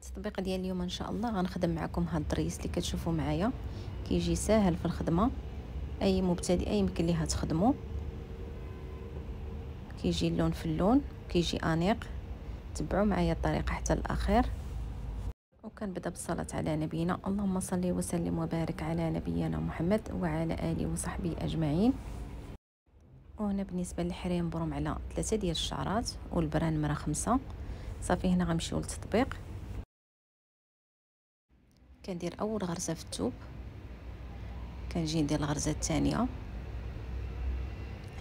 التطبيق ديال اليوم ان شاء الله غنخدم معكم هاد الدريس اللي كتشوفوا معايا. كيجي ساهل في الخدمه، اي مبتدئه يمكن ليها تخدمو. كيجي اللون في اللون، كيجي انيق. تبعوا معايا الطريقه حتى الاخير. وكنبدا بالصلاه على نبينا. اللهم صل وسلم وبارك على نبينا محمد وعلى اله وصحبه اجمعين. وهنا بالنسبه للحريم بروم على 3 ديال الشعرات، والبران نمره 5. صافي هنا غنمشيو للتطبيق. كندير اول غرزه في الثوب، كنجي ندير الغرزه الثانيه.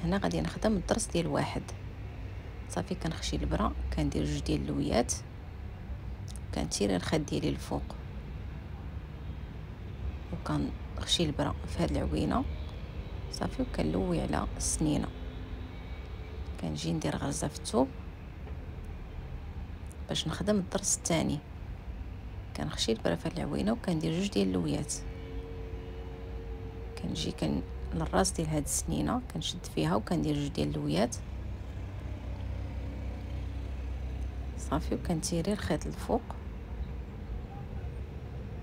هنا غادي نخدم الضرس ديال واحد. صافي كنخشي البرا، كندير جوج ديال اللويات، كنتيري الخد ديالي الفوق وكنخشي البرا في هاد العوينه. صافي وكنلوي على السنينه. كنجي ندير غرزه في الثوب باش نخدم الضرس الثاني. كنخشي البرا في هاد العوينه وكندير جوج ديال اللويات. كنجي للراس ديال هاد السنينه كنشد فيها وكندير جوج ديال اللويات. صافي وكنتيري الخيط الفوق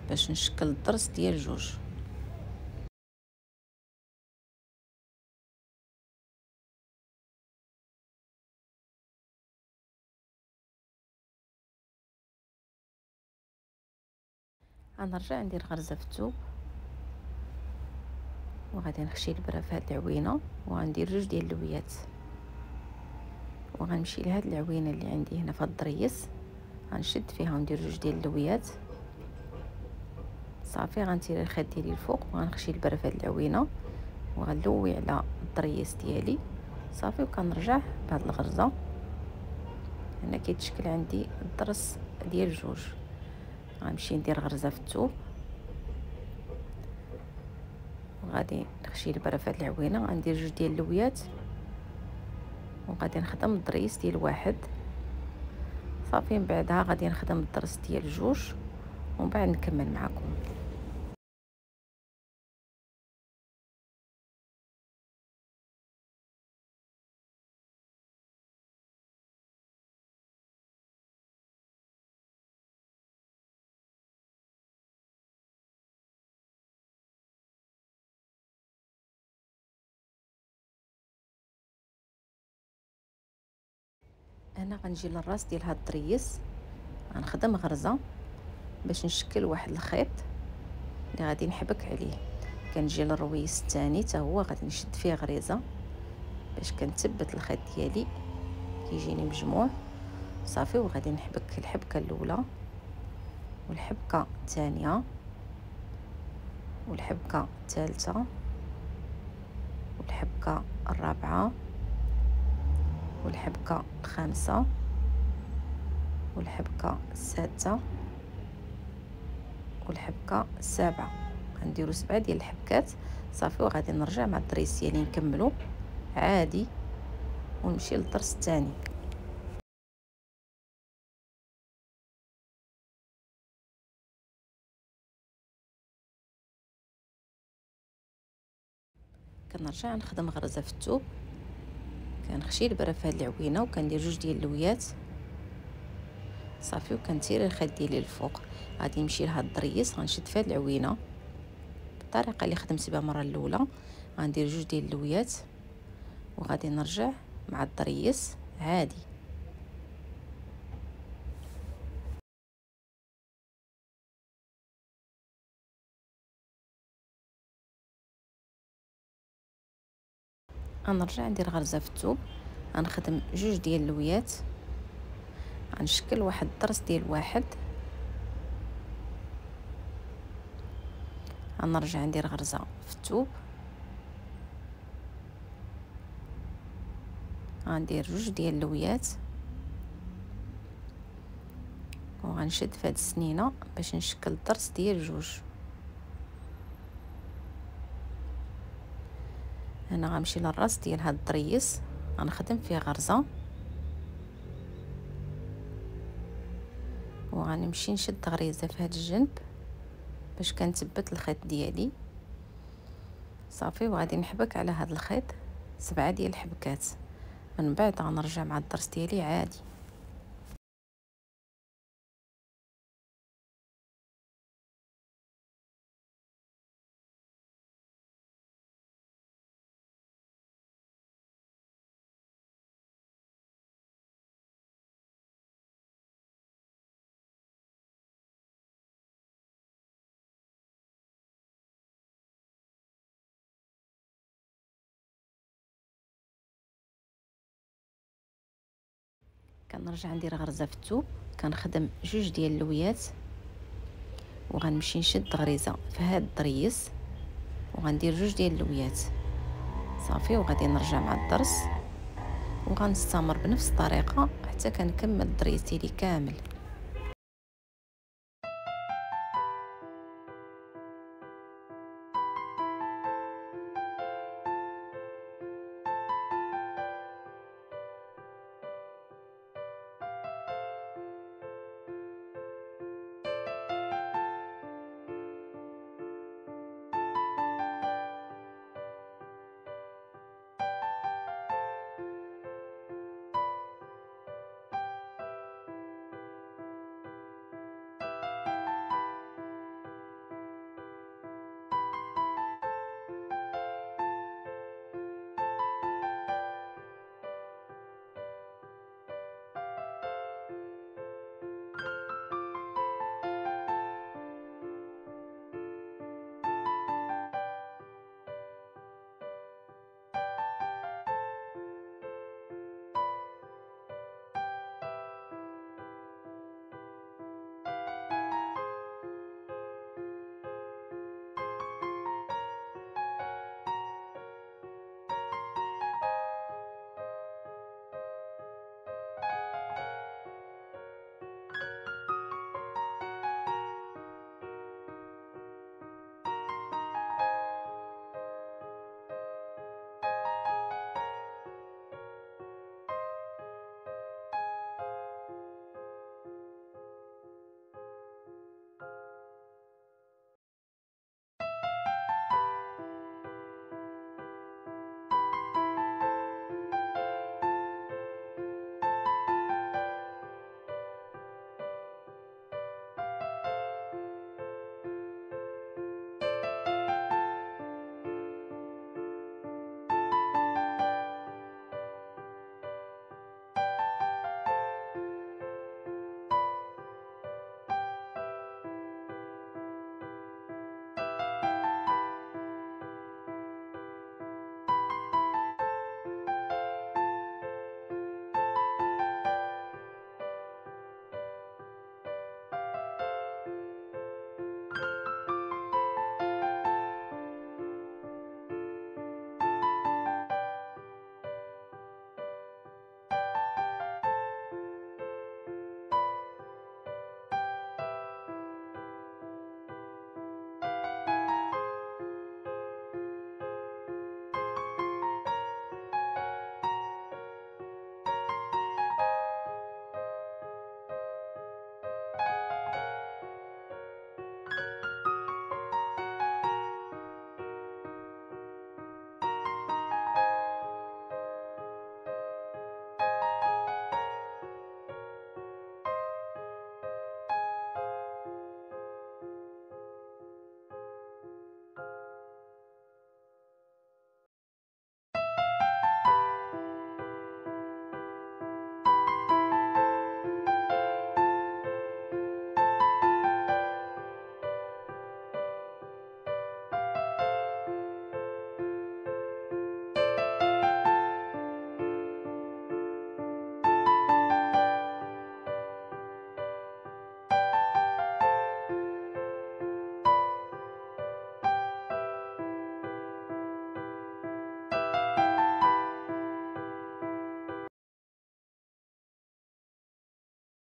باش نشكل الضرس ديال جوج. غنرجع ندير غرزه في الثوب وغادي نخشي البرا في هاد العوينه وغندير جوج ديال اللويات، وغنمشي لهاد العوينه اللي عندي هنا في هاد الضريس، غنشد فيها وندير جوج ديال اللويات. صافي غنتيري الخيط ديالي الفوق وغنخشي البرا في هاد العوينه وغنلوي على الضريس ديالي. صافي وكنرجع بهاد الغرزه. هنا كيتشكل عندي الضرس ديال جوج. غنمشي ندير غرزه في الثوب وغادي نخشي البرا في هاد العوينه، غندير جوج ديال اللويات وغادي نخدم الضريس ديال واحد. صافي من بعدها غادي نخدم الضرس ديال جوج ومن بعد نكمل معكم. هنا غنجي للراس ديال هاد الضريس، غنخدم غرزه باش نشكل واحد الخيط اللي غادي نحبك عليه. كنجي للرويس الثاني حتى هو غادي نشد فيه غريزه باش كنثبت الخيط ديالي كيجيني مجموع. صافي وغادي نحبك الحبكه الاولى والحبكه الثانيه والحبكه الثالثه والحبكه الرابعه والحبكه الخامسه والحبكه السادسه والحبكه السابعه. غنديروا 7 ديال الحبكات. صافي وغادي نرجع مع الضريس ديالي نكملو عادي ونمشي للضرس الثاني. كنرجع نخدم غرزه في الثوب، كنخشي البرا في هاد العوينه وكندير جوج ديال اللويات. صافي وكنتيري الخيط ديالي الفوق. غادي نمشي لهاد الضريس غنشد في هاد العوينه بالطريقه اللي خدمت بها المره الاولى. غندير جوج ديال اللويات وغادي نرجع مع الضريس عادي. غنرجع ندير غرزه في الثوب، غنخدم جوج ديال اللويات، غنشكل واحد الضرس ديال واحد. غنرجع ندير غرزه في الثوب، غندير جوج ديال اللويات وغنشد في هاد السنينه باش نشكل الضرس ديال جوج. هنا غنمشي للراس ديال هاد الضريس غنخدم فيه غرزه وغنمشي نشد غريزه في هاد الجنب باش كنثبت الخيط ديالي. صافي وغادي نحبك على هاد الخيط 7 ديال الحبكات. من بعد غنرجع مع الضرس ديالي عادي. كنرجع ندير غرزه في الثوب، كنخدم جوج ديال اللويات وغنمشي نشد غريزه في هاد الضريس وغندير جوج ديال اللويات صافي، وغادي نرجع مع الضرس وغنستمر بنفس الطريقه حتى كنكمل الضريس ديالي كامل.